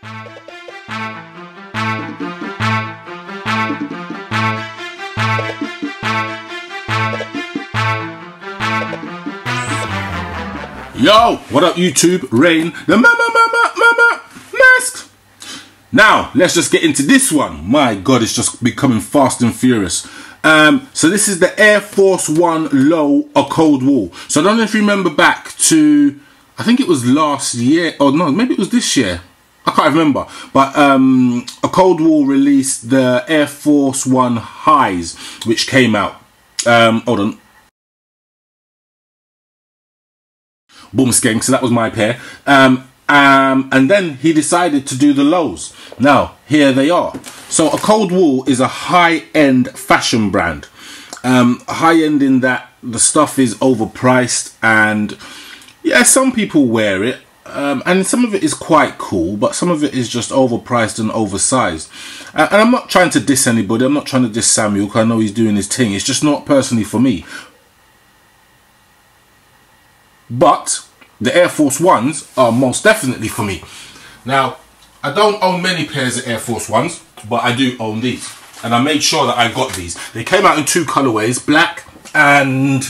Yo, what up YouTube? Rain, the mama mask. Now, let's just get into this one. My God, it's just becoming fast and furious. So this is the Air Force One Low, a cold wall. So I don't know if you remember back to, I think it was last year, or no, maybe it was this year. I can't remember. But a cold wall released the Air Force One Highs, which came out. Hold on. Boom Skeng, so that was my pair. And then he decided to do the lows. Now, here they are. So a cold wall is a high-end fashion brand. High-end in that the stuff is overpriced, and yeah, some people wear it. And some of it is quite cool, but some of it is just overpriced and oversized. And I'm not trying to diss anybody. I'm not trying to diss Samuel, because I know he's doing his thing. It's just not personally for me. But the Air Force Ones are most definitely for me. Now, I don't own many pairs of Air Force Ones, but I do own these. And I made sure that I got these. They came out in two colorways, black and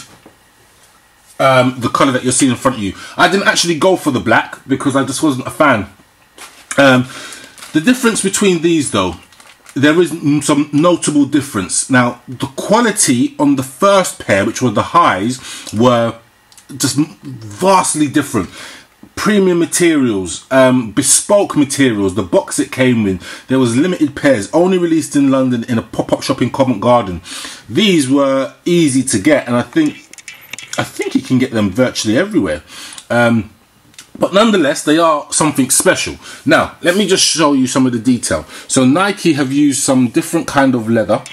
the color that you're seeing in front of you. I didn't actually go for the black because I just wasn't a fan. The difference between these though, there is some notable difference. Now, the quality on the first pair, which were the highs, were just vastly different. Premium materials, bespoke materials, the box it came in, there was limited pairs, only released in London in a pop-up shop in Covent Garden. These were easy to get, and I think you can get them virtually everywhere. But nonetheless, they are something special. Now, let me just show you some of the detail. So Nike have used some different kind of leather.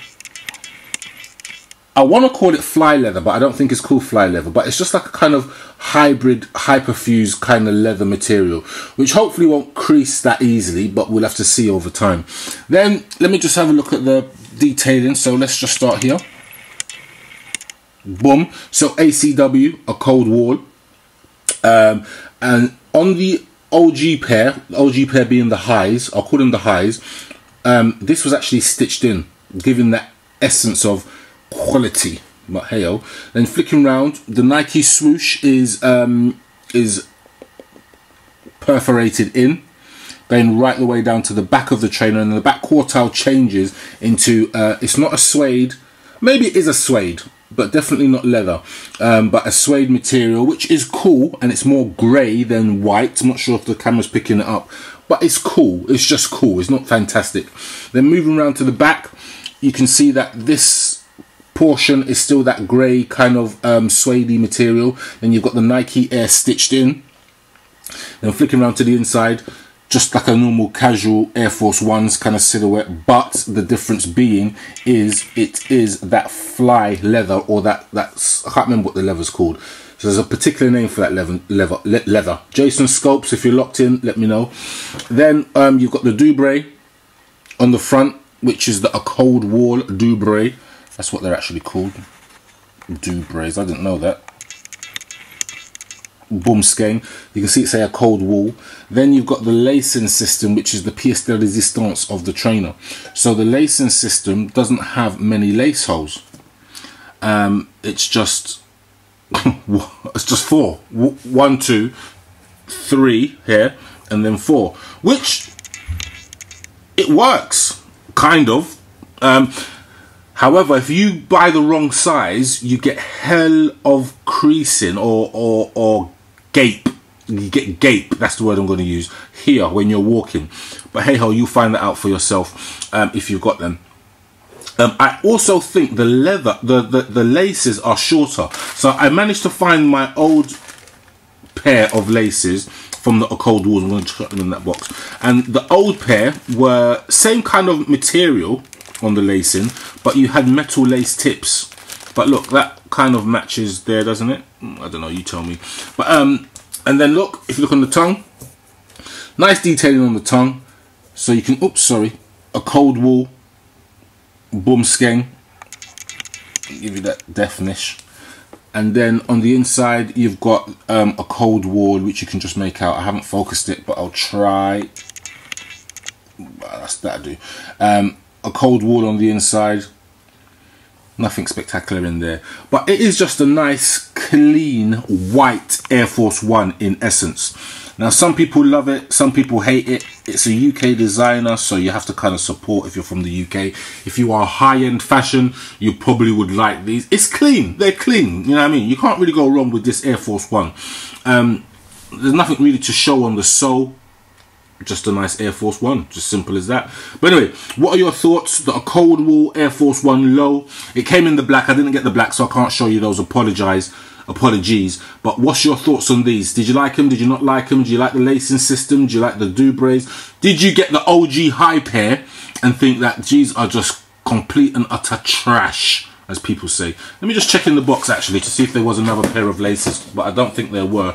I want to call it fly leather, but I don't think it's called fly leather. But it's just like a kind of hybrid, hyperfused kind of leather material, which hopefully won't crease that easily, but we'll have to see over time. Then, let me just have a look at the detailing. So let's just start here. Boom. So ACW, a cold wall. And on the OG pair being the highs, I'll call them the highs, this was actually stitched in, giving that essence of quality. But hey-o. Then flicking round, the Nike swoosh is perforated in, going right the way down to the back of the trainer, and the back quartile changes into it's not a suede, maybe it is a suede, but definitely not leather, but a suede material, which is cool, and it's more grey than white. I'm not sure if the camera's picking it up, but it's cool. It's just cool. It's not fantastic. Then moving around to the back, you can see that this portion is still that grey kind of suede material. Then you've got the Nike Air stitched in. Then flicking around to the inside, just like a normal casual Air Force Ones kind of silhouette, but the difference being is it is that fly leather, or that's I can't remember what the leather's called. So there's a particular name for that leather. Jason Scopes, if you're locked in, let me know. Then you've got the Dubre on the front, which is a cold wall Dubre. That's what they're actually called, Dubres. I didn't know that. Boom Skeng. You can see it say a cold wall. Then you've got the lacing system, which is the pièce de résistance of the trainer. So the lacing system doesn't have many lace holes. It's just four. 1, 2, 3 here, and then 4. Which it works, kind of. However, if you buy the wrong size, you get hell of creasing or gape. You get gape, that's the word I'm going to use, here when you're walking. But hey ho, you'll find that out for yourself if you've got them. I also think the leather, the laces are shorter. So I managed to find my old pair of laces from the cold walls. I'm going to chuck them in that box. And the old pair were same kind of material on the lacing, but you had metal lace tips. But look, that kind of matches there, doesn't it? I don't know, you tell me. But and then look, if you look on the tongue, nice detailing on the tongue. So you can, oops, sorry, a cold wall, Boom Skeng, give you that definish. And then on the inside, you've got a cold wall, which you can just make out. I haven't focused it, but I'll try. that'll do. A cold wall on the inside. Nothing spectacular in there, but it is just a nice clean white Air Force One in essence. Now some people love it, some people hate it. It's a UK designer, so you have to kind of support if you're from the UK. If you are high-end fashion, you probably would like these. It's clean, they're clean, you know what I mean? You can't really go wrong with this Air Force One. There's nothing really to show on the sole. Just a nice Air Force One, just simple as that. But anyway, what are your thoughts? The cold wool Air Force One low. It came in the black. I didn't get the black, so I can't show you those. Apologies. But what's your thoughts on these? Did you like them? Did you not like them? Do you like the lacing system? Do you like the Dubrays? Did you get the OG high pair and think that these are just complete and utter trash, as people say? Let me just check in the box actually to see if there was another pair of laces, but I don't think there were.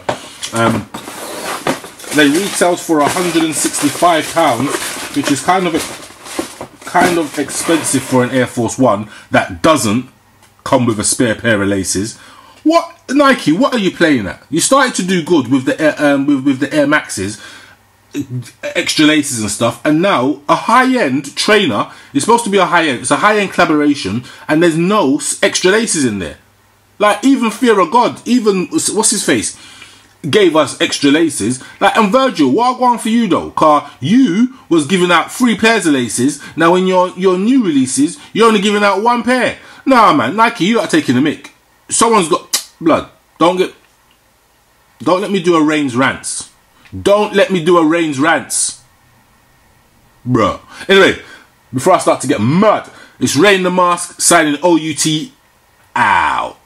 They retailed for £165, which is kind of expensive for an Air Force One that doesn't come with a spare pair of laces. What, Nike? What are you playing at? You started to do good with the with the Air Maxes, extra laces and stuff, and now a high-end trainer is supposed to be a high-end. It's a high-end collaboration, and there's no extra laces in there. Like even Fear of God, even what's his face, gave us extra laces. Like, and Virgil, what I want for you though, car you was giving out 3 pairs of laces. Now in your new releases, you're only giving out 1 pair. Nah man, Nike, you are taking the mick. Someone's got blood. Don't let me do a Reigns rants. Don't let me do a Reigns rants, bruh. Anyway, before I start to get mad, it's Rain the Mask signing OUT out.